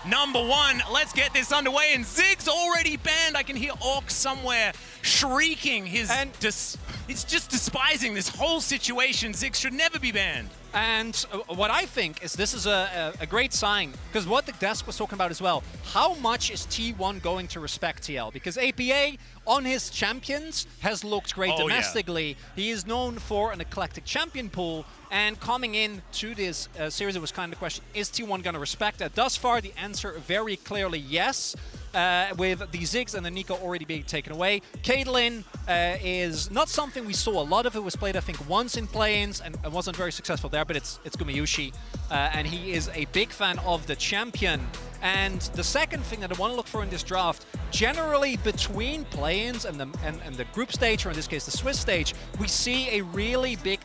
number one. Let's get this underway, and Zig's already banned. I can hear Orc somewhere shrieking he's just despising this whole situation. Zig should never be banned. And what I think is this is a great sign, because what the desk was talking about as well, how much is T1 going to respect TL? Because APA on his champions has looked great domestically. Yeah. He is known for an eclectic champion pool, and coming in to this series, it was kind of the question, is T1 going to respect that? Thus far, the answer very clearly yes. With the Ziggs and the Nico already being taken away. Caitlyn is not something we saw a lot of. It was played, I think, once in play-ins and wasn't very successful there, but it's Gumayushi, and he is a big fan of the champion. And the second thing that I want to look for in this draft, generally between play-ins and the group stage, or in this case the Swiss stage, we see a really big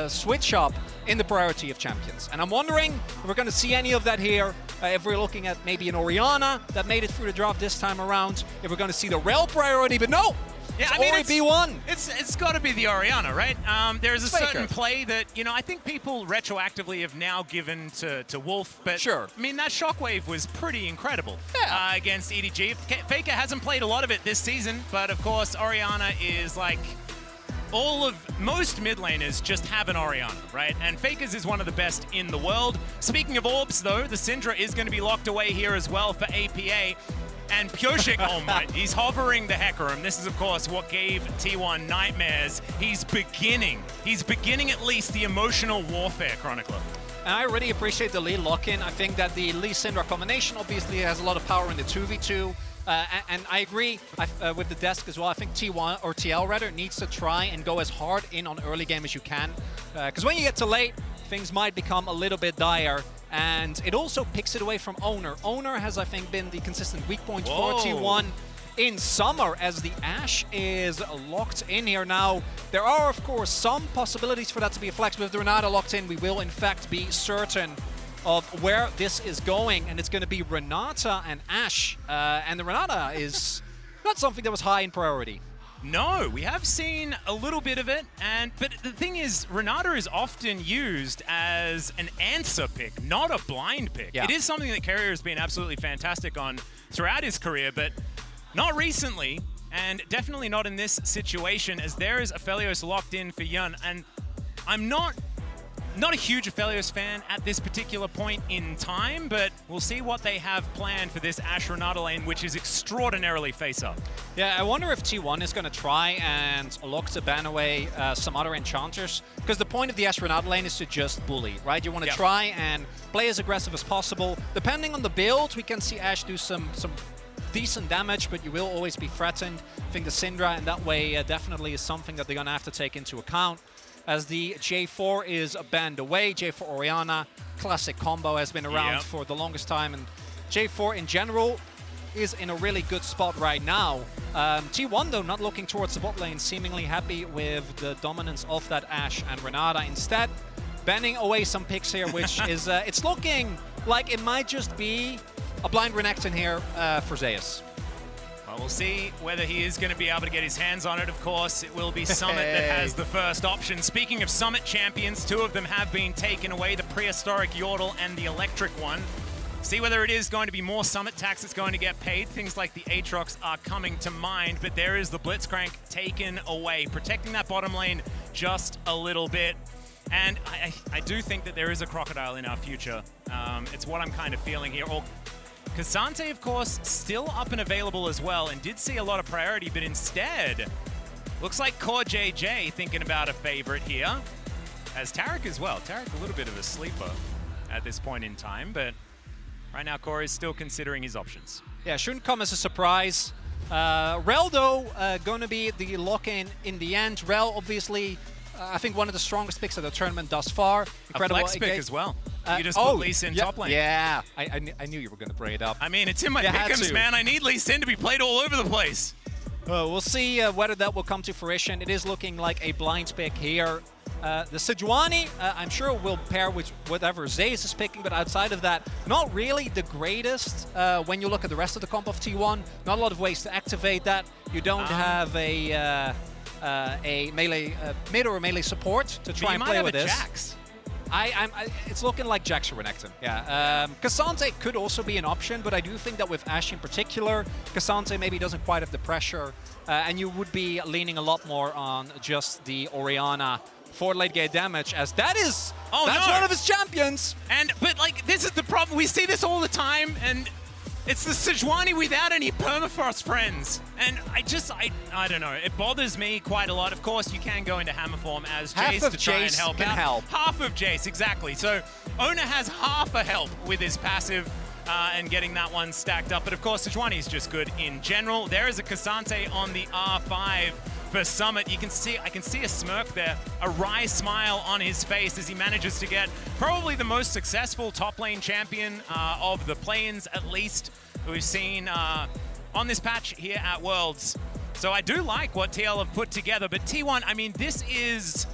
switch up in the priority of champions. And I'm wondering if we're going to see any of that here, if we're looking at maybe an Orianna that made it through the draft this time around, if we're going to see the Rel priority, but no! Yeah, I mean, it's B1. It's got to be the Orianna, right? There's a certain play that, you know, I think people retroactively have now given to Wolf, but sure. I mean, that shockwave was pretty incredible against EDG. Faker hasn't played a lot of it this season, but of course, Orianna is like most mid laners just have an Orianna, right? And Faker's is one of the best in the world. Speaking of orbs, though, the Syndra is going to be locked away here as well for APA. And Pyoshik, oh my, he's hovering the Hecarim. This is, of course, what gave T1 nightmares. He's beginning at least the emotional warfare, Chronicler. And I really appreciate the Lee lock-in. I think that the Lee Syndra combination obviously has a lot of power in the 2v2. And I agree with the desk as well. I think T1 or TL rather needs to try and go as hard in on early game as you can, because when you get to late, things might become a little bit dire. And it also picks it away from Owner. Owner has, I think, been the consistent weak point for T1 in summer, as the Ashe is locked in here now. There are, of course, some possibilities for that to be a flex, but with the Renata locked in, we will in fact be certain of where this is going, and it's going to be Renata and Ashe. And the Renata is not something that was high in priority. No, we have seen a little bit of it, but the thing is, Renata is often used as an answer pick, not a blind pick. Yeah. It is something that Carrier has been absolutely fantastic on throughout his career, but not recently, and definitely not in this situation, as there is Aphelios locked in for Yun, and I'm not a huge Aphelios fan at this particular point in time, but we'll see what they have planned for this Ashe Renata lane, which is extraordinarily face-up. Yeah, I wonder if T1 is going to try and look to ban away some other enchanters, because the point of the Ashe Renata lane is to just bully, right? You want to try and play as aggressive as possible. Depending on the build, we can see Ashe do some decent damage, but you will always be threatened. I think the Syndra in that way definitely is something that they're going to have to take into account. As the J4 is banned away, J4 Orianna, classic combo, has been around for the longest time, and J4 in general is in a really good spot right now. T1 though not looking towards the bot lane, seemingly happy with the dominance of that Ashe and Renata. Instead, banning away some picks here, which is, it's looking like it might just be a blind Renekton here for Zeus. Well, we'll see whether he is going to be able to get his hands on it. Of course, it will be Summit that has the first option. Speaking of Summit champions, two of them have been taken away, the prehistoric Yordle and the electric one. See whether it is going to be more Summit tax that's going to get paid. Things like the Aatrox are coming to mind, but there is the Blitzcrank taken away, protecting that bottom lane just a little bit. And I do think that there is a Crocodile in our future. It's what I'm kind of feeling here. Cassante, of course, still up and available as well, and did see a lot of priority, but instead, looks like Core JJ thinking about a favorite here, as Taric as well. Taric a little bit of a sleeper at this point in time, but right now Core is still considering his options. Yeah, shouldn't come as a surprise. Rel, though, going to be the lock-in in the end. Rel, obviously, I think one of the strongest picks of the tournament thus far. Incredible. A flex pick as well. You just put Lee Sin top lane. Yeah, I knew you were going to bring it up. I mean, it's in my pick'ems, man. I need Lee Sin to be played all over the place. We'll see whether that will come to fruition. It is looking like a blind pick here. The Sejuani, I'm sure will pair with whatever Zeus is picking, but outside of that, not really the greatest when you look at the rest of the comp of T1. Not a lot of ways to activate that. You don't have a melee mid or melee support to try and play with this. Jax. It's looking like Jax or Renekton. Yeah. Cassante could also be an option, but I do think that with Ashe in particular, Cassante maybe doesn't quite have the pressure, and you would be leaning a lot more on just the Orianna for late game damage, as that's one of his champions. But like, this is the problem. We see this all the time, and it's the Sejuani without any permafrost friends. And I don't know. It bothers me quite a lot. Of course, you can go into hammer form as Jace to try and help out. Half of Jace, exactly. So Ona has half a help with his passive and getting that one stacked up. But of course, Sejuani is just good in general. There is a Cassante on the R5 for Summit. I can see a smirk there, a wry smile on his face as he manages to get probably the most successful top lane champion of the play-ins, at least, we've seen on this patch here at Worlds. So I do like what TL have put together, but T1, I mean, this is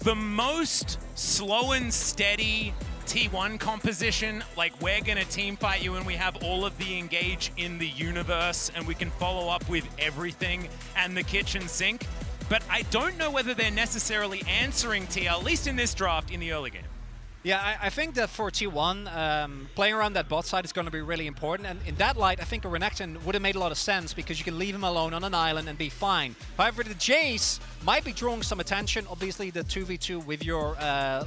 the most slow and steady T1 composition. Like, we're gonna team fight you and we have all of the engage in the universe and we can follow up with everything and the kitchen sink. But I don't know whether they're necessarily answering TL, at least in this draft, in the early game. Yeah, I think that for T1, playing around that bot side is going to be really important. And in that light, I think a Renekton would have made a lot of sense because you can leave him alone on an island and be fine. However, the Jace might be drawing some attention. Obviously, the 2v2 with your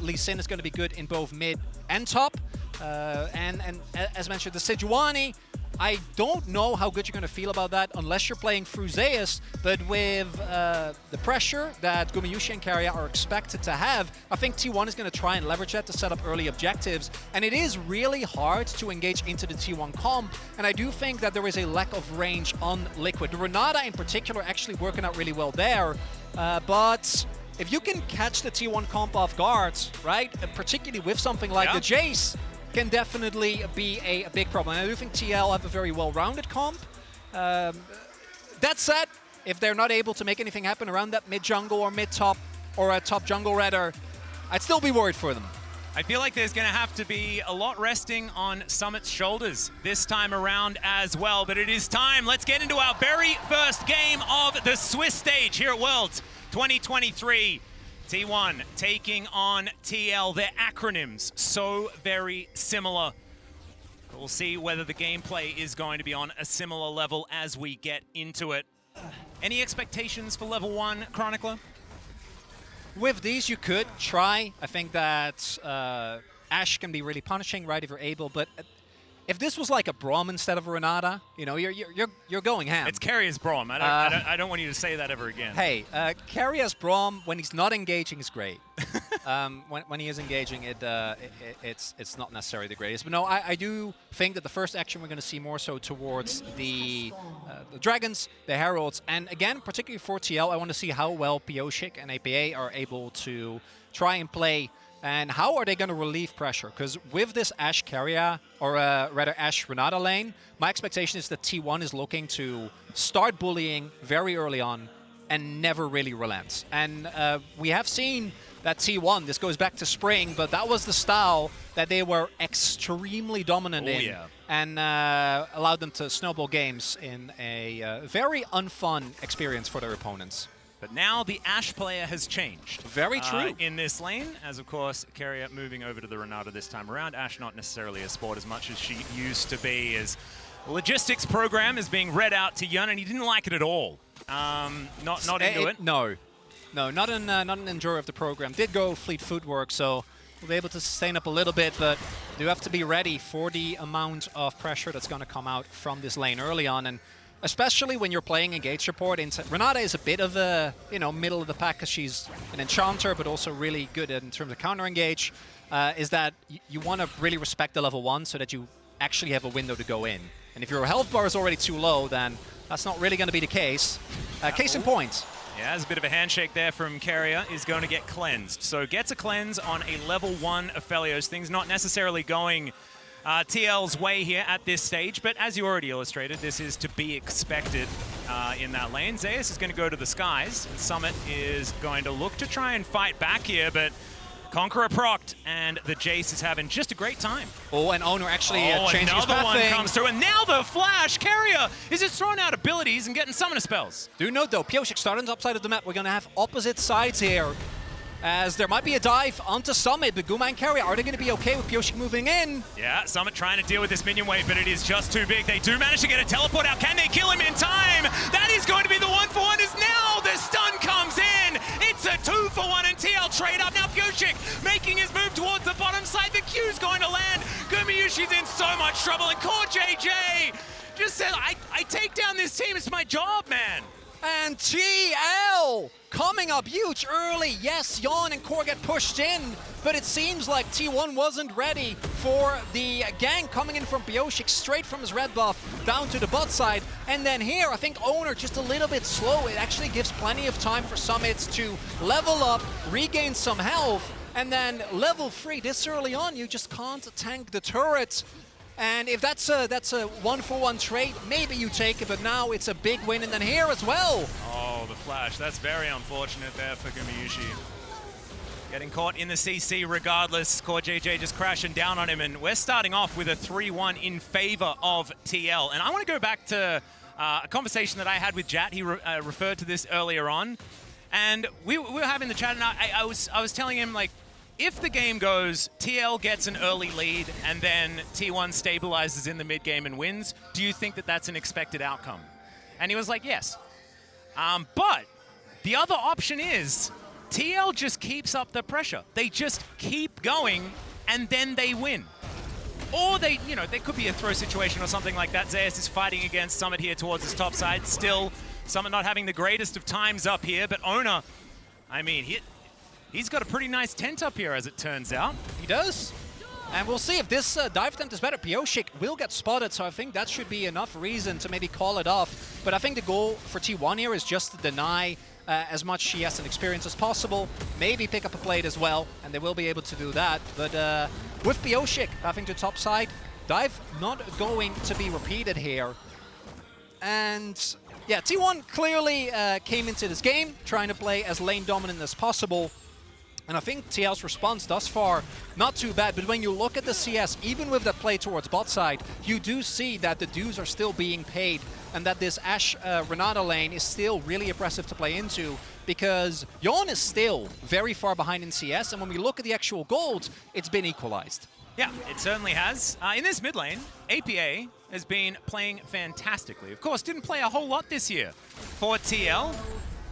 Lee Sin is going to be good in both mid and top. And as mentioned, the Sejuani, I don't know how good you're going to feel about that unless you're playing through Zeus, but with the pressure that Gumayusi and Keria are expected to have, I think T1 is going to try and leverage that to set up early objectives, and it is really hard to engage into the T1 comp, and I do think that there is a lack of range on Liquid. The Renata in particular actually working out really well there, but if you can catch the T1 comp off guard, right, particularly with something like the Jace, can definitely be a big problem. And I do think TL have a very well-rounded comp. That said, if they're not able to make anything happen around that mid-jungle or mid-top, or a top jungle rather, I'd still be worried for them. I feel like there's going to have to be a lot resting on Summit's shoulders this time around as well. But it is time. Let's get into our very first game of the Swiss stage here at Worlds 2023. T1 taking on TL. Their acronyms so very similar. We'll see whether the gameplay is going to be on a similar level as we get into it. Any expectations for level 1, Chronicler? With these, you could try. I think that Ashe can be really punishing, right, if you're able. But if this was like a Braum instead of a Renata, you know, you're going ham. It's Keria's Braum. I don't want you to say that ever again. Hey, Keria's Braum, when he's not engaging, is great. When he is engaging, it's not necessarily the greatest. But no, I do think that the first action we're going to see more so towards the Dragons, the Heralds, and again, particularly for TL, I want to see how well Pioshik and APA are able to try and play. And how are they going to relieve pressure? Because with this Ashe Keria, or rather Ashe Renata lane, my expectation is that T1 is looking to start bullying very early on and never really relents. And we have seen that T1, this goes back to spring, but that was the style that they were extremely dominant in and allowed them to snowball games in a very unfun experience for their opponents. But now the Ashe player has changed. Very true. In this lane, as of course, Keria moving over to the Renata this time around. Ashe not necessarily a sport as much as she used to be, as the logistics program is being read out to Yun, and he didn't like it at all. Not into it. No, not an enjoyer of the program. Did go Fleet Footwork, so we'll be able to sustain up a little bit, but do have to be ready for the amount of pressure that's going to come out from this lane early on. And especially when you're playing Engage support. Renata is a bit of a, middle of the pack because she's an enchanter, but also really good in terms of counter engage, is that you want to really respect the level 1 so that you actually have a window to go in. And if your health bar is already too low, then that's not really going to be the case. Case in point. Yeah, there's a bit of a handshake there from Keria, is going to get cleansed. So gets a cleanse on a level 1 Aphelios. Things not necessarily going TL's way here at this stage, but as you already illustrated, this is to be expected in that lane. Zeus is going to go to the skies, and Summit is going to look to try and fight back here, but Conqueror procced, and the Jace is having just a great time. Oh, and Owner actually changing his another one pathing. comes through, and now the flash! Keria is just throwing out abilities and getting summoner spells. Do note though, Pioshik starting upside of the map. We're going to have opposite sides here. as there might be a dive onto Summit, but Guma and Carrier, are they going to be okay with Pioshik moving in? Yeah, Summit trying to deal with this minion wave, but it is just too big. They do manage to get a teleport out. Can they kill him in time? That is going to be the 1-for-1 as now the stun comes in. It's a 2-for-1 and TL trade up. Now Pioshik making his move towards the bottom side. The Q's going to land. Gumayushi's in so much trouble, and Core JJ just said, I take down this team. It's my job, man. And TL coming up huge early. Yes, Yon and Core get pushed in, but it seems like T1 wasn't ready for the gank coming in from Pioshik straight from his red buff down to the bot side. And then here, I think Owner just a little bit slow. It actually gives plenty of time for Summits to level up, regain some health, and then level 3 this early on. You just can't tank the turret. And if that's a 1-for-1 trade, maybe you take it, but now it's a big win. And then here as well. Oh, the flash. That's very unfortunate there for Gumayushi. Getting caught in the CC regardless. Core JJ just crashing down on him, and we're starting off with a 3-1 in favor of TL. And I want to go back to a conversation that I had with Jat. He referred to this earlier on. And we were having the chat, and I was telling him, like, if the game goes, TL gets an early lead and then T1 stabilizes in the mid game and wins, do you think that that's an expected outcome? And he was like, yes. But the other option is TL just keeps up the pressure. They just keep going and then they win. Or they, you know, there could be a throw situation or something like that. Zeus is fighting against Summit here towards his top side. Still, Summit not having the greatest of times up here, but Owner, I mean, he's got a pretty nice tent up here, as it turns out. He does. And we'll see if this dive tent is better. Pioshik will get spotted, so I think that should be enough reason to maybe call it off. But I think the goal for T1 here is just to deny as much CS and experience as possible. Maybe pick up a plate as well, and they will be able to do that. But with Pioshik having the top side, dive not going to be repeated here. And yeah, T1 clearly came into this game trying to play as lane dominant as possible. And I think TL's response thus far, not too bad, but when you look at the CS, even with that play towards bot side, you do see that the dues are still being paid and that this Ashe Renata lane is still really impressive to play into because Yon is still very far behind in CS, and when we look at the actual gold, it's been equalized. Yeah, it certainly has. In this mid lane, APA has been playing fantastically. Of course, didn't play a whole lot this year for TL.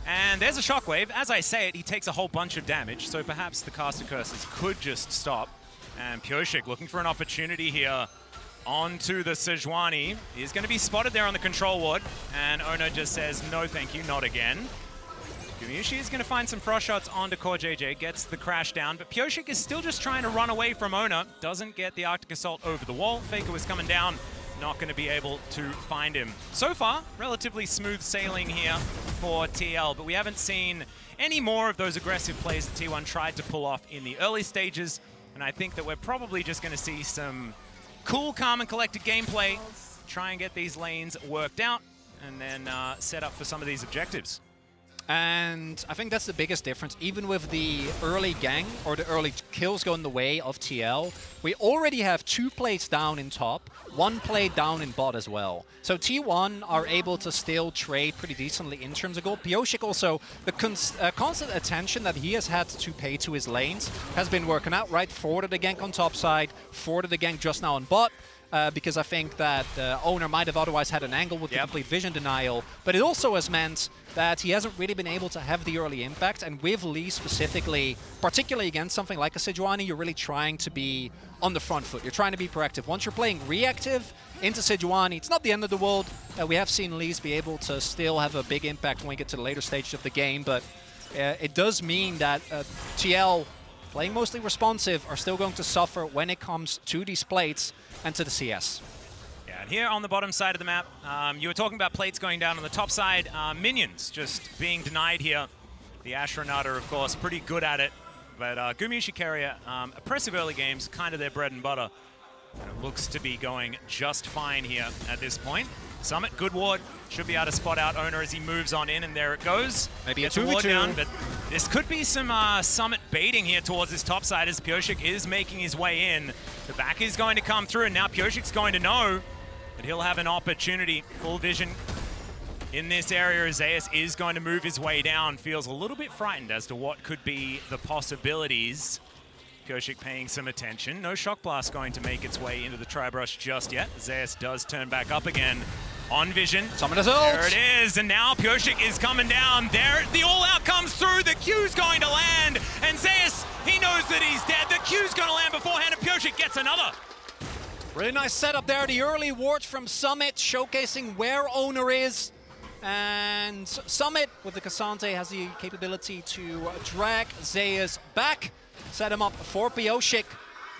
And there's a shockwave. As I say it, he takes a whole bunch of damage, so perhaps the caster curses could just stop. And Pioshik looking for an opportunity here onto the Sejuani. He's going to be spotted there on the control ward, and Ono just says, no thank you, not again. Gumayushi is going to find some frost shots onto Core JJ, gets the crash down, but Pioshik is still just trying to run away from Ono. Doesn't get the Arctic Assault over the wall. Faker was coming down. Not going to be able to find him. So far, relatively smooth sailing here for TL, but we haven't seen any more of those aggressive plays that T1 tried to pull off in the early stages, and I think that we're probably just going to see some cool, calm, and collected gameplay, try and get these lanes worked out, and then set up for some of these objectives. And I think that's the biggest difference. Even with the early gang or the early kills going the way of TL, we already have 2 plays down in top, 1 play down in bot as well. So T1 are able to still trade pretty decently in terms of gold. Pioshik also, the constant attention that he has had to pay to his lanes has been working out, right? Forwarded the gank on top side, forwarded the gank just now on bot. Because I think that Owner might have otherwise had an angle with the complete vision denial, but it also has meant that he hasn't really been able to have the early impact, and with Lee specifically, particularly against something like a Sejuani, you're really trying to be on the front foot. You're trying to be proactive. Once you're playing reactive into Sejuani, it's not the end of the world. We have seen Lee's be able to still have a big impact when we get to the later stages of the game, but it does mean that TL, playing mostly responsive, are still going to suffer when it comes to these plates and to the CS. Yeah, and here on the bottom side of the map, you were talking about plates going down on the top side. Minions just being denied here. The Ashe Renata, of course, pretty good at it. But Gumayushi Carrier, oppressive early games, kind of their bread and butter. And it looks to be going just fine here at this point. Summit, good ward, should be able to spot out Owner as he moves on in, and there it goes. Maybe a 2v2 down, but this could be some Summit baiting here towards his top side as Pioshik is making his way in. The back is going to come through, and now Pioshik's going to know that he'll have an opportunity. Full vision in this area. Zeus is going to move his way down. Feels a little bit frightened as to what could be the possibilities. Koshik paying some attention. No Shock Blast going to make its way into the Tri-Brush just yet. Zeus does turn back up again. On vision. Summoner's ult. There it is, and now Koshik is coming down. There, the all-out comes through. The Q's going to land, and Zeus, he knows that he's dead. The Q's going to land beforehand, and Koshik gets another. Really nice setup there. The early ward from Summit showcasing where Owner is. And Summit with the Cassante has the capability to drag Zeus back. Set him up for Koshik.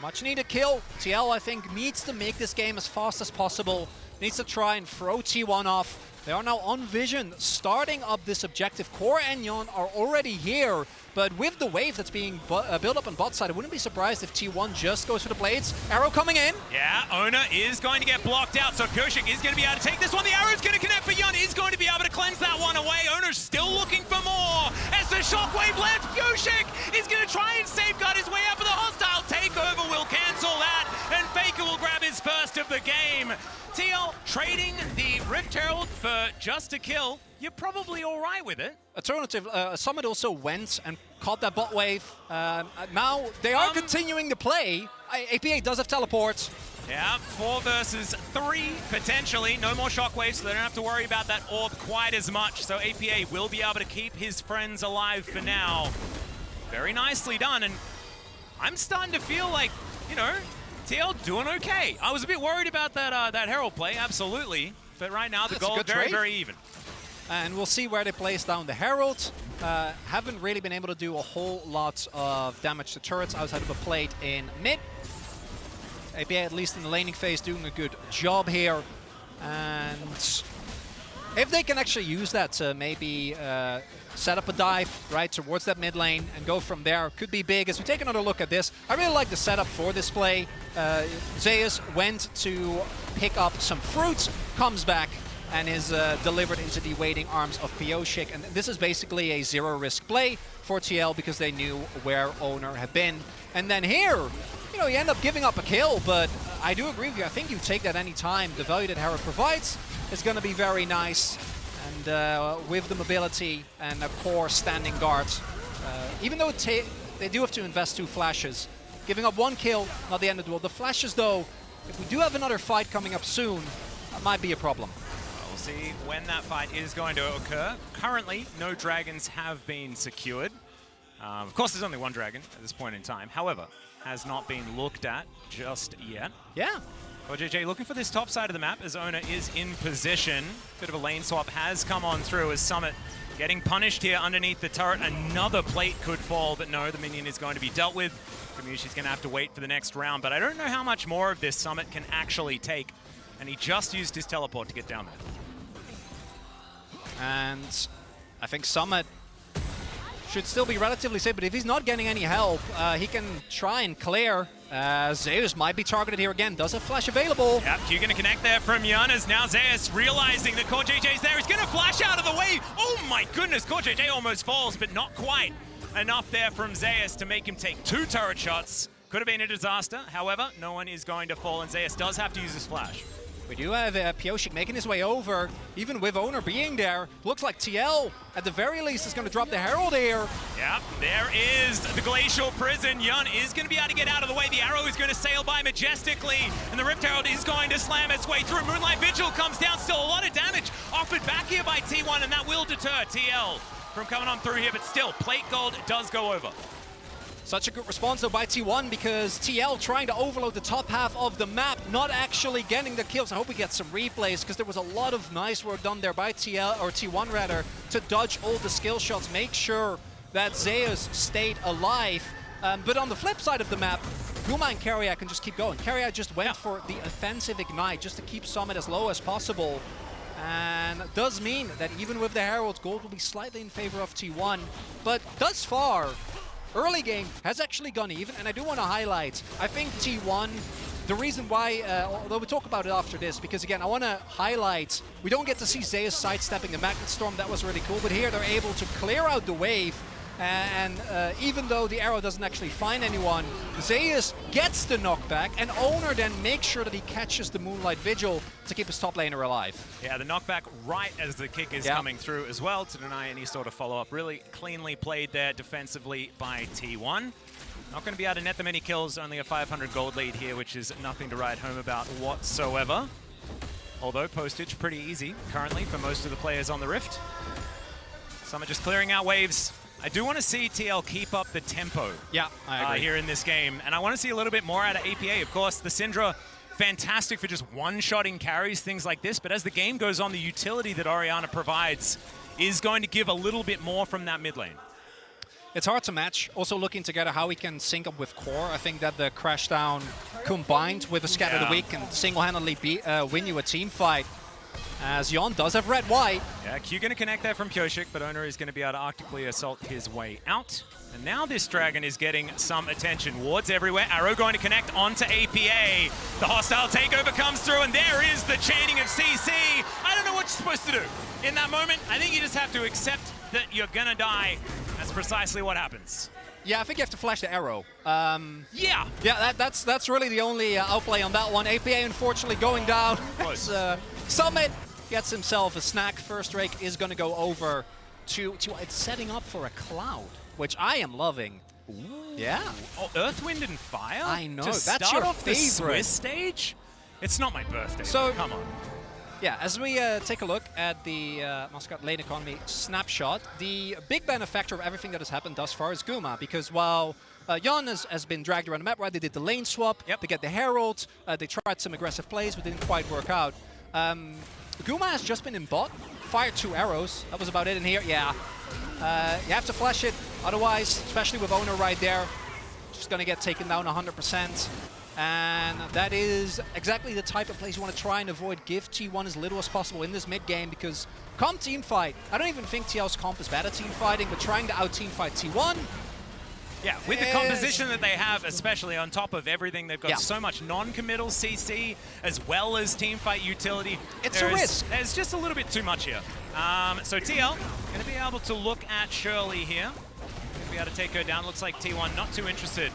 Much needed kill. TL, I think, needs to make this game as fast as possible. Needs to try and throw T1 off. They are now on vision, starting up this objective. Core and Yon are already here, but with the wave that's being built up on bot side, I wouldn't be surprised if T1 just goes for the blades. Arrow coming in. Yeah, Owner is going to get blocked out, so Koshik is going to be able to take this one. The arrow's going to connect, but Yon is going to be able to cleanse that one away. Owner's still looking for more. As the shockwave lands, Koshik is going to try and safeguard his way out, but the hostile takeover will cancel that, and Faker will grab his first of the game. TL trading the Rift Herald for just a kill. You're probably all right with it. Alternative, Summit also went and caught that bot wave. Now they are continuing to play. APA does have teleports. Yeah, 4 versus 3 potentially. No more shockwaves, so they don't have to worry about that orb quite as much. So APA will be able to keep his friends alive for now. Very nicely done, and I'm starting to feel like, you know, TL doing okay. I was a bit worried about that that Herald play, absolutely. But right now, the goal is very, very even. And we'll see where they place down the Herald. Haven't really been able to do a whole lot of damage to turrets outside of a plate in mid. APA, at least in the laning phase, doing a good job here. And if they can actually use that to maybe set up a dive right towards that mid lane and go from there, could be big. As we take another look at this, I really like the setup for this play. Zeus went to pick up some fruits, comes back, and is delivered into the waiting arms of Koshik. And this is basically a zero-risk play for TL because they knew where Owner had been. And then here, you know, you end up giving up a kill, but I do agree with you. I think you take that any time. The value that Herald provides is going to be very nice. And with the mobility and a core standing guard, even though they do have to invest 2 flashes, giving up 1 kill, not the end of the world. The flashes, though, if we do have another fight coming up soon, that might be a problem. We'll see when that fight is going to occur. Currently, no dragons have been secured. Of course, there's only 1 dragon at this point in time. However, has not been looked at just yet. Yeah. JJ looking for this top side of the map as Owner is in position. Bit of a lane swap has come on through as Summit getting punished here underneath the turret. Another plate could fall, but no, the minion is going to be dealt with. Kamushi's going to have to wait for the next round, but I don't know how much more of this Summit can actually take. And he just used his teleport to get down there. And I think Summit should still be relatively safe, but if he's not getting any help, he can try and clear. Zeus might be targeted here again. Does have flash available. Yep, Q going to connect there from Yun as now Zeus realizing that Core JJ's there. He's going to flash out of the way. Oh my goodness, Core JJ almost falls, but not quite enough there from Zeus to make him take 2 turret shots. Could have been a disaster. However, no one is going to fall, and Zeus does have to use his flash. We do have Koshik making his way over, even with Owner being there. Looks like TL, at the very least, is going to drop the Herald here. Yep, there is the Glacial Prison. Yun is going to be able to get out of the way. The arrow is going to sail by majestically, and the Rift Herald is going to slam its way through. Moonlight Vigil comes down, still a lot of damage offered back here by T1, and that will deter TL from coming on through here, but still, plate gold does go over. Such a good response though by T1 because TL trying to overload the top half of the map, not actually getting the kills. I hope we get some replays because there was a lot of nice work done there by TL, or T1 rather, to dodge all the skill shots, make sure that Zeus stayed alive. But on the flip side of the map, Guma and Carrier can just keep going. Carrier just went for the offensive ignite just to keep Summit as low as possible. And it does mean that even with the Herald, gold will be slightly in favor of T1. But thus far, early game has actually gone even, and I do want to highlight, I think T1, the reason why, although we'll talk about it after this, because again, I want to highlight, we don't get to see Zeus sidestepping the Magnet Storm, that was really cool, but here they're able to clear out the wave, And even though the arrow doesn't actually find anyone, Zeus gets the knockback, and Owner then makes sure that he catches the Moonlight Vigil to keep his top laner alive. Yeah, the knockback right as the kick is coming through as well to deny any sort of follow-up. Really cleanly played there defensively by T1. Not going to be able to net them any kills, only a 500 gold lead here, which is nothing to write home about whatsoever. Although postage pretty easy currently for most of the players on the Rift. Some are just clearing out waves. I do want to see TL keep up the tempo I agree. here in this game. And I want to see a little bit more out of APA. Of course, the Syndra, fantastic for just one-shotting carries, things like this. But as the game goes on, the utility that Orianna provides is going to give a little bit more from that mid lane. It's hard to match. Also looking together how we can sync up with Core. I think that the Crashdown combined with the Scatter of the Week can single-handedly win you a team fight. As Yon does have red-white. Yeah, Q going to connect there from Pyosik, but Owner is going to be able to Arctically assault his way out. And now this Dragon is getting some attention. Wards everywhere. Arrow going to connect onto APA. The hostile takeover comes through, and there is the chaining of CC. I don't know what you're supposed to do in that moment. I think you just have to accept that you're going to die. That's precisely what happens. Yeah, I think you have to flash the arrow. Yeah, that's really the only outplay on that one. APA unfortunately going down. Summit gets himself a snack. First Drake is going to go over to it's setting up for a Cloud, which I am loving. Ooh. Yeah. Oh, Earth, Wind, and Fire? I know. To That's start your off the favorite. Swiss stage? It's not my birthday. So come on. Yeah, as we take a look at the Muscat lane economy snapshot, the big benefactor of everything that has happened thus far is Guma, because while Yon has been dragged around the map, right? They did the lane swap, they get the Herald, they tried some aggressive plays, but didn't quite work out. Guma has just been in bot, fired 2 arrows, that was about it in here, yeah. You have to flash it, otherwise, especially with Owner right there, just gonna get taken down 100%. And that is exactly the type of plays you want to try and avoid. Give T1 as little as possible in this mid game, because come team fight, I don't even think TL's comp is bad at team fighting, but trying to out team fight T1. Yeah, with the composition that they have, especially on top of everything, they've got so much non-committal CC as well as teamfight utility. It's a risk. There's just a little bit too much here. So TL going to be able to look at Shirley here. Going to be able to take her down. Looks like T1 not too interested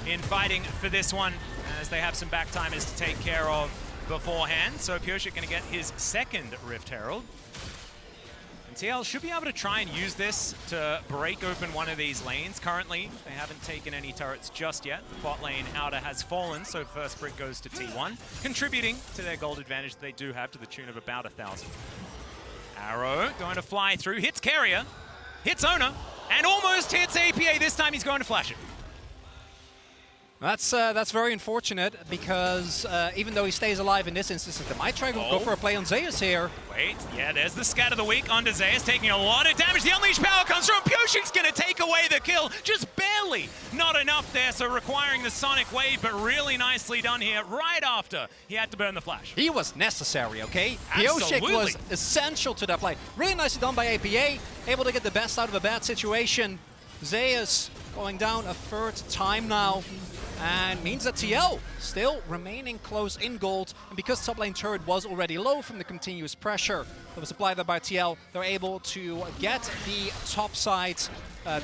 in fighting for this one, as they have some back timers to take care of beforehand. So Pyosik going to get his second Rift Herald. And TL should be able to try and use this to break open one of these lanes. Currently, they haven't taken any turrets just yet. The bot lane outer has fallen, so first brick goes to T1, contributing to their gold advantage that they do have to the tune of about 1,000. Arrow going to fly through, hits Carrier, hits Owner, and almost hits APA. This time he's going to flash it. That's very unfortunate, because even though he stays alive in this instance, they might try to go for a play on Zeus here. Wait, yeah, there's the Scat of the Week onto Zeus, taking a lot of damage. The Unleashed Power comes through, and Pyosik's going to take away the kill. Just barely. Not enough there, so requiring the Sonic Wave, but really nicely done here right after he had to burn the flash. He was necessary, okay? Absolutely. Pyosik was essential to that play. Really nicely done by APA, able to get the best out of a bad situation. Zeus going down a third time now, and means that TL still remaining close in gold, and because top lane turret was already low from the continuous pressure that was applied there by TL, they're able to get the top side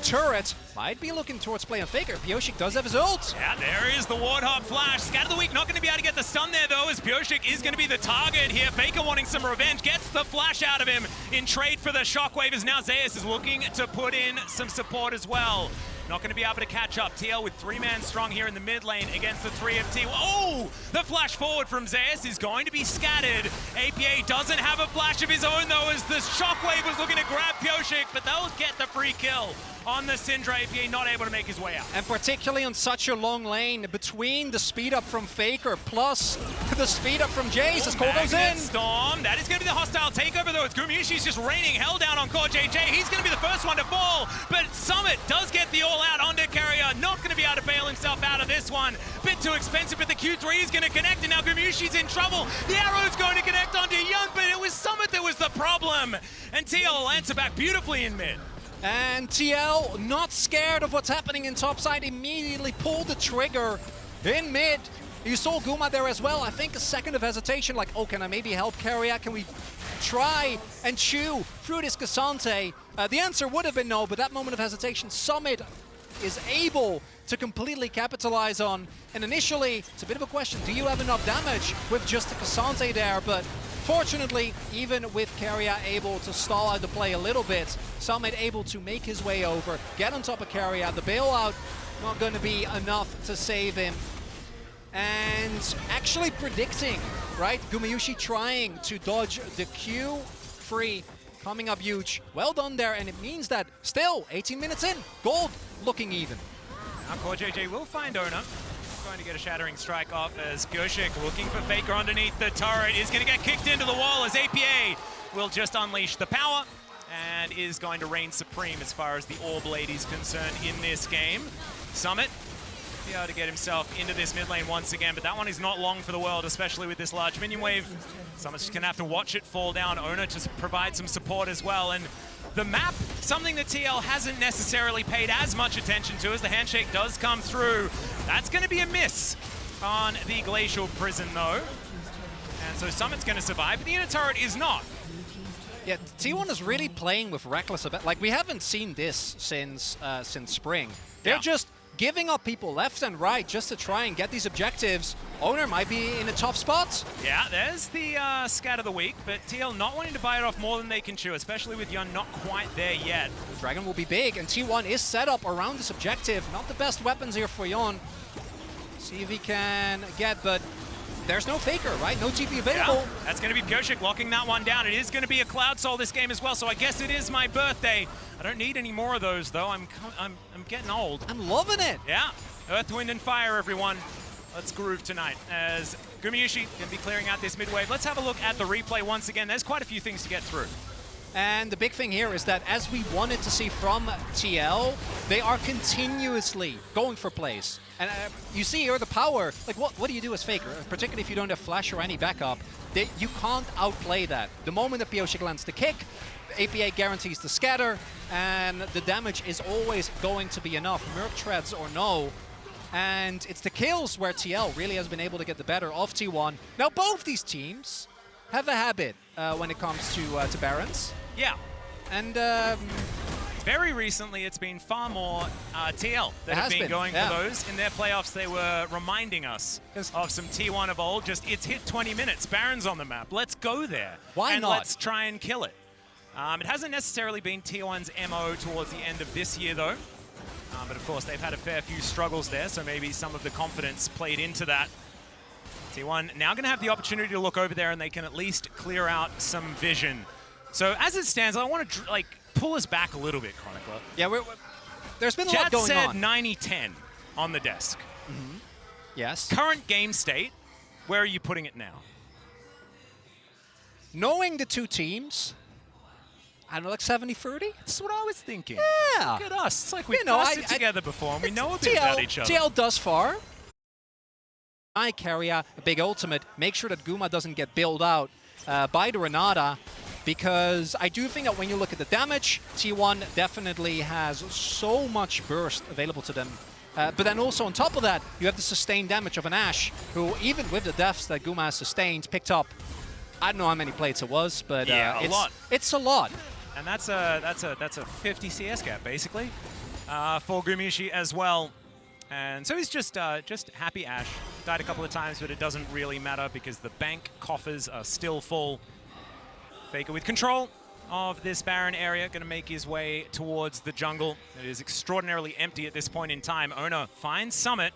turret. Might be looking towards play on Faker. Pyosik does have his ult. Yeah, there is the Warthog flash. Scat of the Week not going to be able to get the stun there, though, as Pyosik is going to be the target here. Faker wanting some revenge, gets the flash out of him in trade for the shockwave, as now Zeus is looking to put in some support as well. Not going to be able to catch up. TL with 3-man strong here in the mid lane against the 3 of T. Oh! The flash forward from Zeus is going to be scattered. APA doesn't have a flash of his own, though, as the shockwave was looking to grab Pyosik, but they'll get the free kill on the Syndra. APA not able to make his way out. And particularly on such a long lane, between the speed up from Faker plus the speed up from Jace, as Core goes in. Storm, that is going to be the hostile takeover, though. It's Gumyushi's just raining hell down on Core JJ. He's going to be the first one to fall, but Summit does get the all-out onto Carrier. Not going to be able to bail himself out of this one. Bit too expensive, but the Q3 is going to connect, and now Gumyushi's in trouble. The arrow's going to connect onto Young, but it was Summit that was the problem. And TL will answer back beautifully in mid. And TL, not scared of what's happening in topside, immediately pulled the trigger in mid. You saw Guma there as well. I think a second of hesitation, like, oh, can I maybe help Carrier? Can we try and chew through this Cassante? The answer would have been no, but that moment of hesitation, Summit is able to completely capitalize on. And initially, it's a bit of a question, do you have enough damage with just the Cassante there? But fortunately, even with Keria able to stall out the play a little bit, Summit able to make his way over, get on top of Keria. The bailout not going to be enough to save him. And actually predicting, right? Gumayusi trying to dodge the Q free, coming up huge. Well done there, and it means that still 18 minutes in, gold looking even. Now CoreJJ will find Ona. Going to get a shattering strike off as Goshik looking for Faker underneath the turret. Is going to get kicked into the wall as APA will just unleash the power and is going to reign supreme as far as the Orb Lady is concerned in this game. Summit be able to get himself into this mid lane once again, but that one is not long for the world, especially with this large minion wave. Summit's just going to have to watch it fall down. Ona to provide some support as well. And the map, something that TL hasn't necessarily paid as much attention to as the handshake does come through. That's going to be a miss on the Glacial Prison though. And so Summit's going to survive, but the inner turret is not. Yeah, T1 is really playing with reckless abandon. Like, we haven't seen this since spring. They're just giving up people left and right just to try and get these objectives. Owner might be in a tough spot. Yeah, there's the scat of the week, but TL not wanting to bite it off more than they can chew, especially with Yun not quite there yet. The Dragon will be big, and T1 is set up around this objective. Not the best weapons here for Yun. See if he can get, but there's no Faker, right? No TP available. Yeah, that's going to be Goshik locking that one down. It is going to be a Cloud Soul this game as well, so I guess it is my birthday. I don't need any more of those, though. I'm getting old. I'm loving it. Yeah. Earth, Wind, and Fire, everyone. Let's groove tonight as Gumayusi going to be clearing out this mid wave. Let's have a look at the replay once again. There's quite a few things to get through. And the big thing here is that, as we wanted to see from TL, they are continuously going for plays. And you see here the power. Like, what do you do as Faker? Particularly if you don't have flash or any backup. You can't outplay that. The moment that Pioshik lands the kick, APA guarantees the scatter, and the damage is always going to be enough, Merc treads or no. And it's the kills where TL really has been able to get the better of T1. Now, both these teams have a habit when it comes to Barons. Yeah. And very recently, it's been far more TL that have been going for those. In their playoffs, they were reminding us of some T1 of old. Just, it's hit 20 minutes, Barons on the map. Let's go there. Why not? Let's try and kill it. It hasn't necessarily been T1's MO towards the end of this year, though. But of course, they've had a fair few struggles there, so maybe some of the confidence played into that. T1 now going to have the opportunity to look over there, and they can at least clear out some vision. So as it stands, I want to pull us back a little bit, Chronicler. Yeah, there's been a lot going on. Chad said 90-10 on the desk. Mm-hmm. Yes. Current game state, where are you putting it now? Knowing the two teams, I don't know, like 70-30? That's what I was thinking. Yeah. Look at us. It's like we've it together before, and we know a bit about each other. TL does far. I carry a big ultimate. Make sure that Guma doesn't get bailed out by the Renata, because I do think that when you look at the damage, T1 definitely has so much burst available to them. But then also on top of that, you have the sustained damage of an Ashe, who even with the deaths that Guma has sustained, picked up, I don't know how many plates it was, but yeah, a lot. It's a lot. And that's a 50 CS gap basically for Gumayusi as well. And so he's just happy Ashe. Died a couple of times, but it doesn't really matter because the bank coffers are still full. Faker with control of this Baron area, going to make his way towards the jungle. It is extraordinarily empty at this point in time. Ona finds Summit.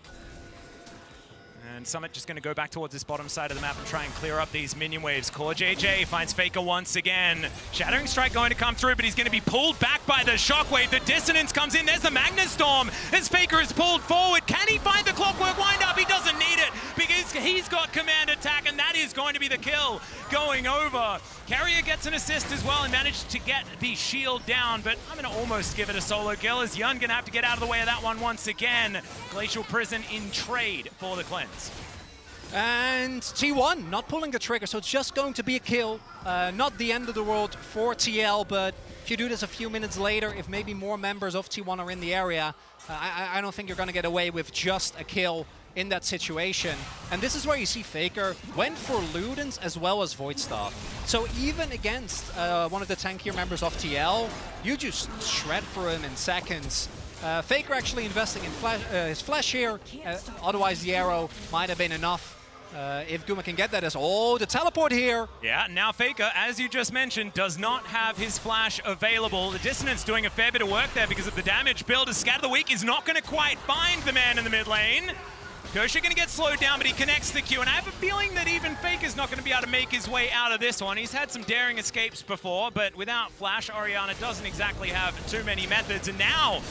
And Summit just going to go back towards this bottom side of the map and try and clear up these minion waves. CoreJJ finds Faker once again. Shattering Strike going to come through, but he's going to be pulled back by the Shockwave. The Dissonance comes in. There's the Magnastorm as Faker is pulled forward. Can he find the Clockwork Wind-Up? He doesn't need it because he's got command attack, and that is going to be the kill going over. Carrier gets an assist as well and managed to get the shield down, but I'm going to almost give it a solo kill as Yun going to have to get out of the way of that one once again. Glacial Prison in trade for the cleanse. And T1 not pulling the trigger, so it's just going to be a kill. Not the end of the world for TL, but if you do this a few minutes later, if maybe more members of T1 are in the area, I don't think you're going to get away with just a kill in that situation. And this is where you see Faker went for Ludens as well as Voidstaff. So even against one of the tankier members of TL, you just shred through him in seconds. Faker actually investing in his flash here, otherwise the arrow might have been enough. If Guma can get that as, the teleport here. Yeah, now Faker, as you just mentioned, does not have his flash available. The Dissonance doing a fair bit of work there because of the damage build. As Scatter the Weak is not going to quite find the man in the mid lane. Kosher going to get slowed down, but he connects the Q, and I have a feeling that even Faker's not going to be able to make his way out of this one. He's had some daring escapes before, but without flash, Orianna doesn't exactly have too many methods, and now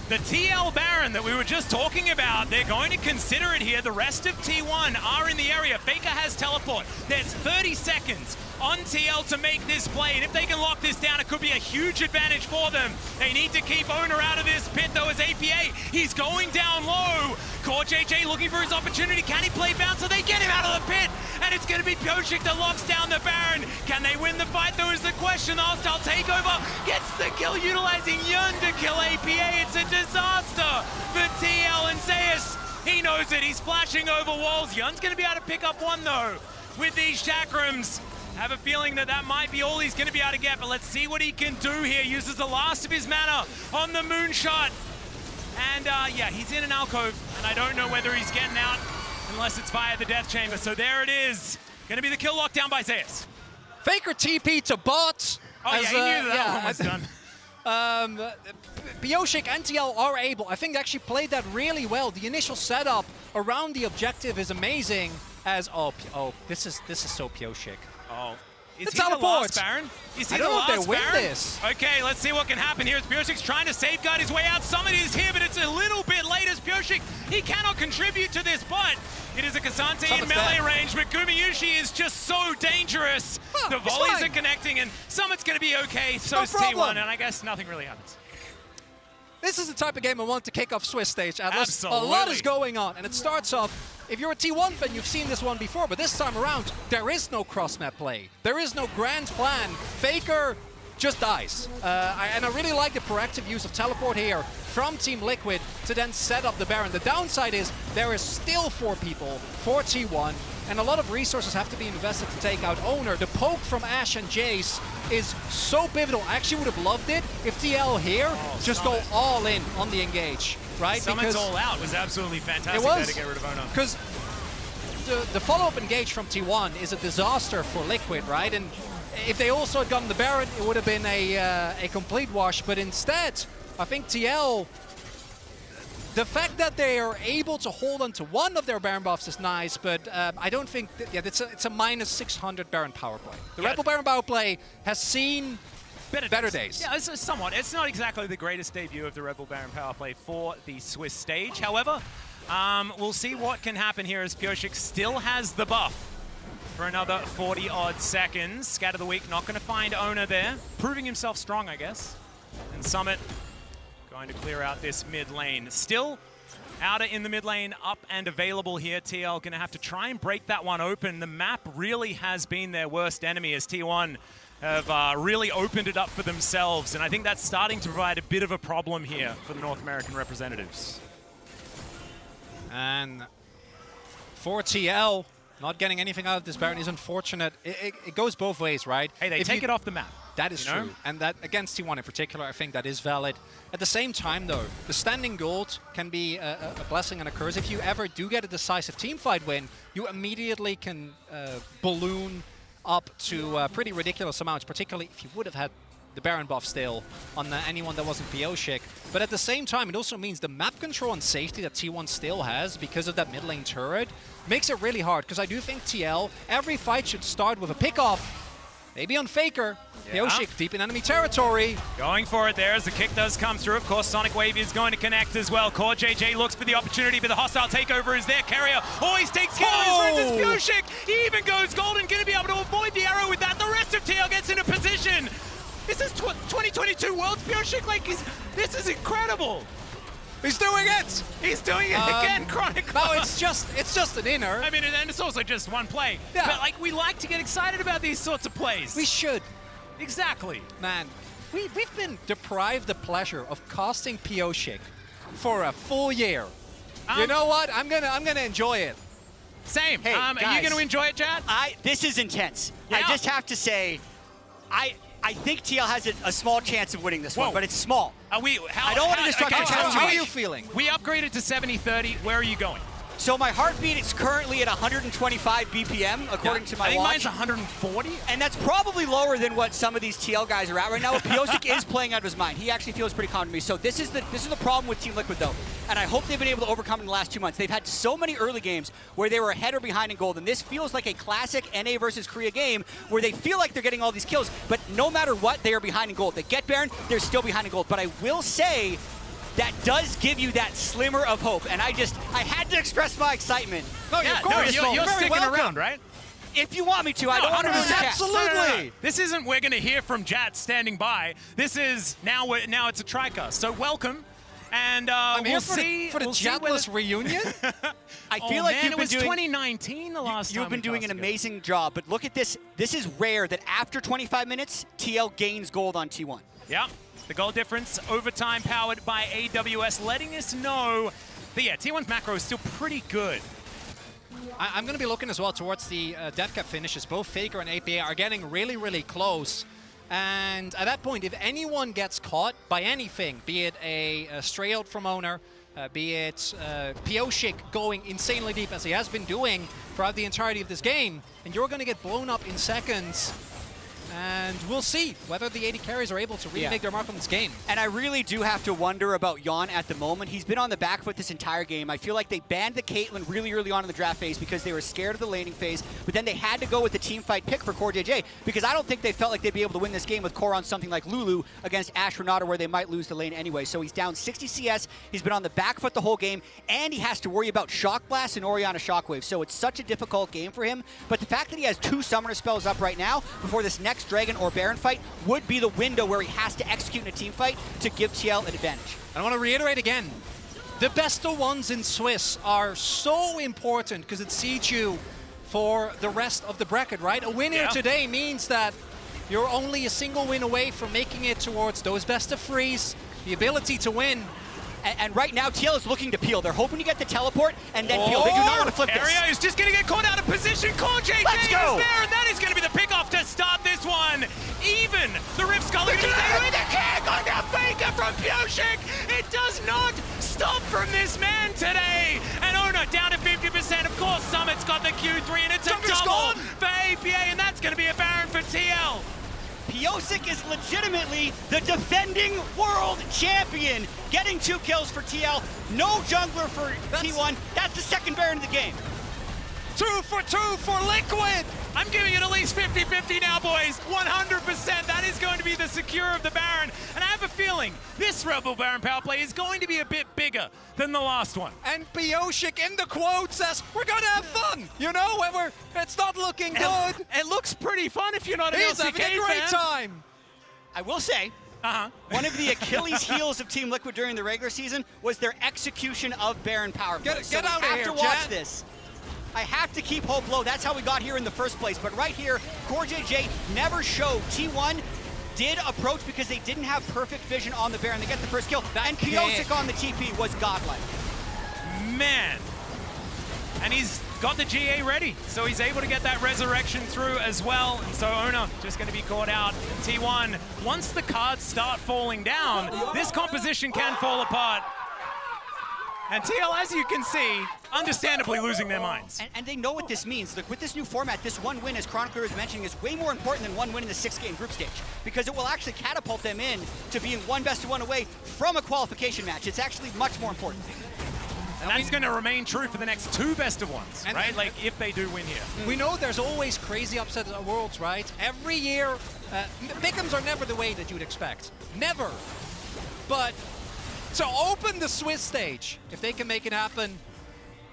the TL Baron that we were just talking about, they're going to consider it here. The rest of T1 are in the area. Faker has teleport. There's 30 seconds on TL to make this play, and if they can lock this down, it could be a huge advantage for them. They need to keep Owner out of this pit, though, as APA, he's going down low. Core JJ looking for his opportunity. Can he play bouncer? They get him out of the pit, and it's going to be Pioshik that locks down the Baron. Can they win the fight, though, is the question. The hostile takeover gets the kill, utilizing Yun to kill APA. It's a disaster for TL, and Zeus, he knows it. He's flashing over walls. Yun's going to be able to pick up one, though, with these chakrams. I have a feeling that that might be all he's going to be able to get, but let's see what he can do here. Uses the last of his mana on the moonshot. And yeah, he's in an alcove, and I don't know whether he's getting out unless it's via the death chamber. So there it is. Going to be the kill lockdown by Zeus. Faker TP to bot. Oh yeah, he knew that one was done. Pioshik and TL are able, I think, actually played that really well. The initial setup around the objective is amazing. As this is so Pioshik. Oh, is the he teleport. the last Baron? Is he I don't the know if last they win Baron? this. Okay, let's see what can happen here as Pioshik's trying to safeguard his way out. Summit is here, but it's a little bit late as Pioshik, he cannot contribute to this, but it is a K'Sante in melee range, but Gumayushi is just so dangerous. The volleys are connecting, and Summit's going to be okay, so is T1, and I guess nothing really happens. This is the type of game I want to kick off Swiss stage. Absolutely. A lot is going on, and it starts off, if you're a T1 fan, you've seen this one before, but this time around, there is no cross-map play. There is no grand plan. Faker just dies. And I really like the proactive use of teleport here from Team Liquid to then set up the Baron. The downside is there is still 4 people for T1, and a lot of resources have to be invested to take out Owner. The poke from Ashe and Jace is so pivotal. I actually would have loved it if TL here just go all in on the engage, right? Summit's all out was absolutely fantastic there to get rid of Owner. Because the follow-up engage from T1 is a disaster for Liquid, right? And if they also had gotten the Baron, it would have been a complete wash. But instead, I think TL, the fact that they are able to hold on to one of their Baron buffs is nice, but I don't think, it's a minus 600 Baron power play. The Red Bull Baron power play has seen better days. Yeah, it's somewhat. It's not exactly the greatest debut of the Red Bull Baron power play for the Swiss stage. However, we'll see what can happen here as Pioshik still has the buff for another 40-odd seconds. Scatter the Weak not going to find Owner there. Proving himself strong, I guess. And Summit going to clear out this mid lane. Still Outer in the mid lane, up and available here. TL going to have to try and break that one open. The map really has been their worst enemy as T1 have really opened it up for themselves. And I think that's starting to provide a bit of a problem here for the North American representatives. And for TL, not getting anything out of this Baron is unfortunate. It goes both ways, right? Hey, they take it off the map. That is true. And that against T1 in particular, I think that is valid. At the same time, though, the standing gold can be a blessing and a curse. If you ever do get a decisive teamfight win, you immediately can balloon up to pretty ridiculous amounts, particularly if you would have had the Baron buff still on anyone that wasn't Pioshik. But at the same time, it also means the map control and safety that T1 still has because of that mid lane turret makes it really hard, because I do think TL, every fight should start with a pick-off. Maybe on Faker. Yeah. Pioshik deep in enemy territory. Going for it there as the kick does come through. Of course, Sonic Wave is going to connect as well. Core JJ looks for the opportunity, but the hostile takeover is there. Carrier always takes care of his friends. It's Pioshik. He even goes golden, going to be able to avoid the arrow with that. The rest of TL gets into position. This is 2022 Worlds Pioshik. Like, this is incredible. He's doing it! He's doing it again, Chronic. No, it's just an inner. I mean, and it's also just one play. Yeah. But, like, we like to get excited about these sorts of plays. We should. Exactly. Man, we've been deprived the pleasure of casting Pioshik for a full year. You know what? I'm gonna enjoy it. Same. Hey, are you guys. going to enjoy it, Chad? This is intense. Yeah. I just have to say, I think TL has a small chance of winning this Whoa. one, but it's small. I don't want to destruct okay, your so chest too How are much. you feeling? We upgraded to 70-30. Where are you going? So my heartbeat is currently at 125 BPM, according to my I think watch. mine's 140. And that's probably lower than what some of these TL guys are at right now. But Piosik is playing out of his mind. He actually feels pretty calm to me. So this is the problem with Team Liquid, though. And I hope they've been able to overcome it in the last 2 months. They've had so many early games where they were ahead or behind in gold. And this feels like a classic NA versus Korea game where they feel like they're getting all these kills. But no matter what, they are behind in gold. They get Baron, they're still behind in gold. But I will say, that does give you that slimmer of hope. And I had to express my excitement. No, Yeah, of course. you're Very sticking welcome. around, right? If you want me to, I don't want to lose the cast. Absolutely. No. This isn't we're going to hear from Jat standing by. This is now it's a TriCast. So welcome. And I'm we'll here see for the we'll see Jatless reunion. I feel like man, you've it been was doing 2019 the last time You've been we doing cast an together. amazing job, but look at this. This is rare that after 25 minutes, TL gains gold on T1. Yeah, the goal difference, overtime powered by AWS, letting us know that, yeah, T1's macro is still pretty good. I'm going to be looking as well towards the death cap finishes. Both Faker and APA are getting really, really close. And at that point, if anyone gets caught by anything, be it a stray out from owner, be it Piosik going insanely deep as he has been doing throughout the entirety of this game, and you're going to get blown up in seconds. And we'll see whether the 80 carries are able to really make their mark on this game. And I really do have to wonder about Jan at the moment. He's been on the back foot this entire game. I feel like they banned the Caitlyn really early on in the draft phase because they were scared of the laning phase, but then they had to go with the team fight pick for Core JJ because I don't think they felt like they'd be able to win this game with Core on something like Lulu against Ash Renata where they might lose the lane anyway. So he's down 60 CS, he's been on the back foot the whole game, and he has to worry about Shock Blast and Orianna Shockwave. So it's such a difficult game for him, but the fact that he has 2 Summoner spells up right now before this next Dragon or Baron fight would be the window where he has to execute in a team fight to give TL an advantage. I want to reiterate again, the best of ones in Swiss are so important because it seeds you for the rest of the bracket, right? A win here today means that you're only a single win away from making it towards those best of threes, the ability to win. And right now, TL is looking to peel. They're hoping to get the teleport and then peel. They do not want to flip this. Area is just going to get caught out of position. Core JJ Let's go. is there, and that is going to be the pickoff to start this one. Even the Rift Skull is going to stay with the kick on the Faker from Piosik. It does not stop from this man today. And Ona down to 50%. Of course, Summit's got the Q3, and it's a double for APA, and that's going to be a Baron for TL. Piosik is legitimately the defending world champion, getting 2 kills for TL. No jungler for T1. That's the second Baron of the game. 2 for 2 for Liquid! I'm giving it at least 50-50 now, boys. 100%. That is going to be the secure of the Baron. And I have a feeling this Rebel Baron power play is going to be a bit bigger than the last one. And Piosik in the quote says, we're going to have fun, you know, when it's not looking good. It looks pretty fun if you're not an He's LCK having a great fan. time. I will say, one of the Achilles heels of Team Liquid during the regular season was their execution of Baron power play. Get So we out of have here, to watch Jet. this. I have to keep hope low. That's how we got here in the first place. But right here, Core JJ never showed. T1 did approach because they didn't have perfect vision on the Baron. They get the first kill. And Piosik on the TP was godlike. Man. And he's got the GA ready, so he's able to get that resurrection through as well. And so Ona just going to be caught out. T1, once the cards start falling down, this composition can fall apart. And TL, as you can see, understandably losing their minds. And they know what this means. Look, with this new format, this one win, as Chronicler is mentioning, is way more important than one win in the 6-game group stage, because it will actually catapult them in to being one best of one away from a qualification match. It's actually much more important. And that's going to remain true for the next 2 best of ones, right? Like, if they do win here. We know there's always crazy upsets at Worlds, right? Every year, pick'ems are never the way that you'd expect. Never. But to open the Swiss stage, if they can make it happen,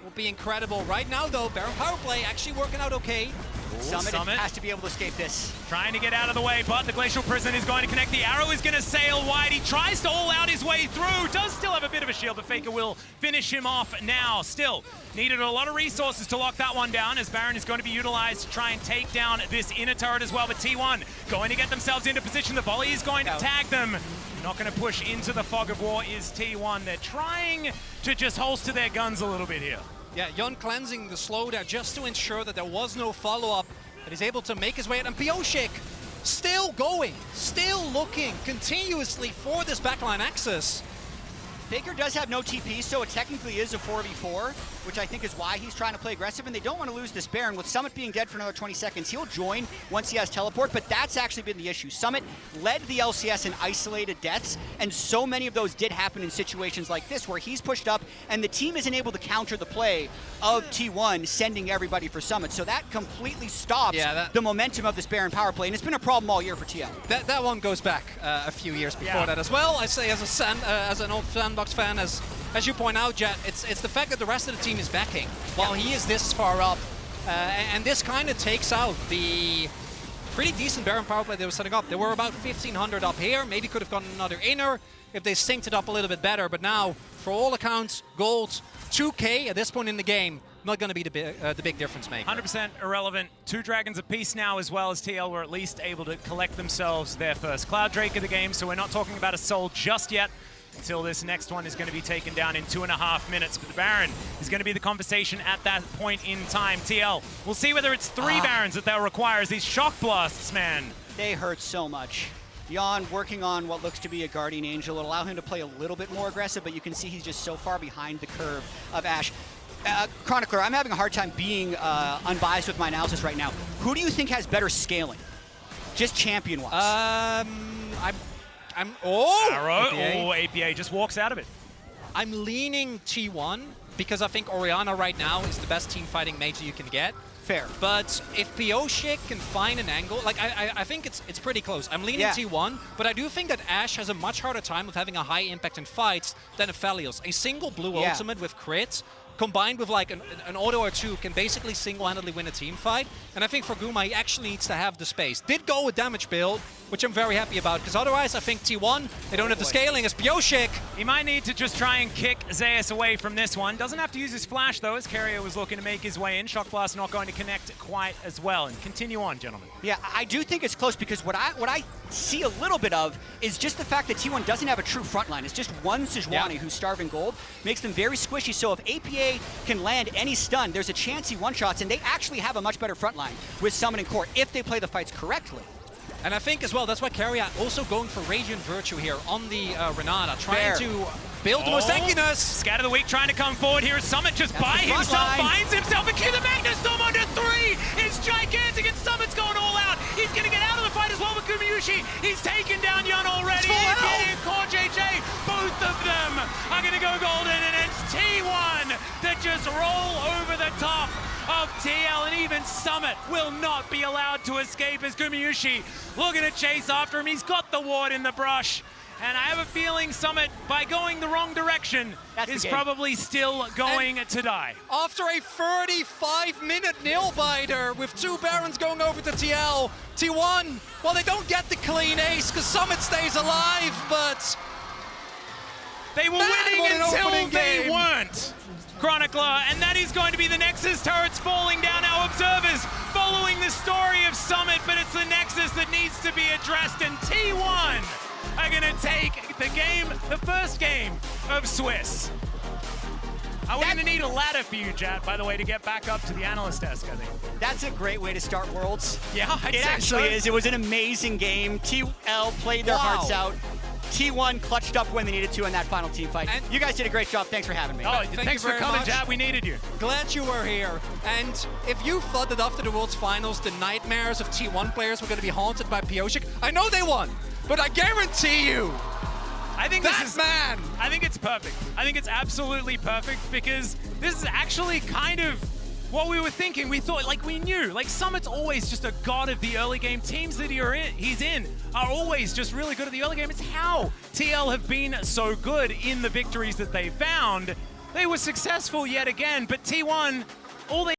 will be incredible. Right now, though, Baron power play actually working out okay. Summit has to be able to escape this. Trying to get out of the way, but the Glacial Prison is going to connect. The arrow is going to sail wide. He tries to all out his way through. Does still have a bit of a shield, but Faker will finish him off now. Still, needed a lot of resources to lock that one down, as Baron is going to be utilized to try and take down this inner turret as well. But T1 going to get themselves into position. The volley is going to tag them. Not going to push into the fog of war is T1. They're trying to just holster their guns a little bit here. Yeah, Yon cleansing the slow there just to ensure that there was no follow-up, that he's able to make his way out. And Pioshik still going, still looking continuously for this backline access. Faker does have no TP, so it technically is a 4v4, which I think is why he's trying to play aggressive, and they don't want to lose this Baron. With Summit being dead for another 20 seconds, he'll join once he has teleport, but that's actually been the issue. Summit led the LCS in isolated deaths, and so many of those did happen in situations like this, where he's pushed up, and the team isn't able to counter the play of T1 sending everybody for Summit, so that completely stops the momentum of this Baron power play, and it's been a problem all year for TL. That one goes back a few years before that as well. I say as an old Sandbox fan, as you point out, Jet, it's the fact that the rest of the team is backing while he is this far up, and this kind of takes out the pretty decent Baron power play they were setting up. They were about 1,500 up here, maybe could have gotten another inner if they synced it up a little bit better, but now, for all accounts, gold, 2K at this point in the game, not going to be the big difference maker. 100% irrelevant. 2 dragons apiece now, as well as TL were at least able to collect themselves their first Cloud Drake of the game, so we're not talking about a soul just yet, until this next one is going to be taken down in 2.5 minutes. But the Baron is going to be the conversation at that point in time. TL, we'll see whether it's 3 Barons that they'll require as these shock blasts, man. They hurt so much. Yon working on what looks to be a Guardian Angel. It'll allow him to play a little bit more aggressive, but you can see he's just so far behind the curve of Ashe. Chronicler, I'm having a hard time being unbiased with my analysis right now. Who do you think has better scaling? Just champion-wise. Arrow. APA just walks out of it. I'm leaning T1 because I think Orianna right now is the best team fighting mage you can get. Fair. But if Pioshik can find an angle, like I think it's pretty close. I'm leaning T1, but I do think that Ashe has a much harder time with having a high impact in fights than Aphelios. A single blue ultimate with crits combined with like an auto or two can basically single-handedly win a team fight. And I think for Guma, he actually needs to have the space. Did go with damage build, which I'm very happy about, because otherwise I think T1, they don't have the scaling as Pioshik. He might need to just try and kick Zeus away from this one. Doesn't have to use his flash though, as Keria was looking to make his way in. Shock Blast not going to connect quite as well. And continue on, gentlemen. Yeah, I do think it's close, because what I see a little bit of is just the fact that T1 doesn't have a true front line. It's just one Sejuani who's starving gold, makes them very squishy. So if APA can land any stun, there's a chance he one-shots, and they actually have a much better front line with Summon and Core if they play the fights correctly. And I think as well, that's why Keria also going for Radiant Virtue here on the Renata, trying to build the Mosenkiness. Scat of the Week trying to come forward here. Summit just by himself, finds himself, and the Magnus Storm under 3 is gigantic, and Summit's going all out. He's going to get out of the fight as well with Gumayushi. He's taken down Yun already. And Core JJ, both of them are going to go golden, and it's T1 that just roll over the top of TL, and even Summit will not be allowed to escape as Gumayushi looking to chase after him. He's got the ward in the brush, and I have a feeling Summit, by going the wrong direction, is probably still going to die. After a 35-minute nail-biter with 2 Barons going over to TL, T1, well, they don't get the clean ace because Summit stays alive, but they were winning until they weren't. Chronicler, and that is going to be the Nexus turrets falling down. Our observers following the story of Summit, but it's the Nexus that needs to be addressed, and T1 are going to take the first game of Swiss. We're going to need a ladder for you, Jad, by the way, to get back up to the analyst desk, I think. That's a great way to start Worlds. Yeah, it actually is. It was an amazing game. TL played their hearts out. T1 clutched up when they needed to in that final team fight. And you guys did a great job. Thanks for having me. Oh, thanks for coming, Jab. We needed you. Glad you were here. And if you thought that after the World's Finals, the nightmares of T1 players were going to be haunted by Pioshik, I know they won, but I guarantee you, I think I think it's perfect. I think it's absolutely perfect, because this is actually kind of what we were thinking. We thought, like, we knew, like, Summit's always just a god of the early game. Teams that he's in are always just really good at the early game. It's how TL have been so good in the victories that they found. They were successful yet again, but T1, all they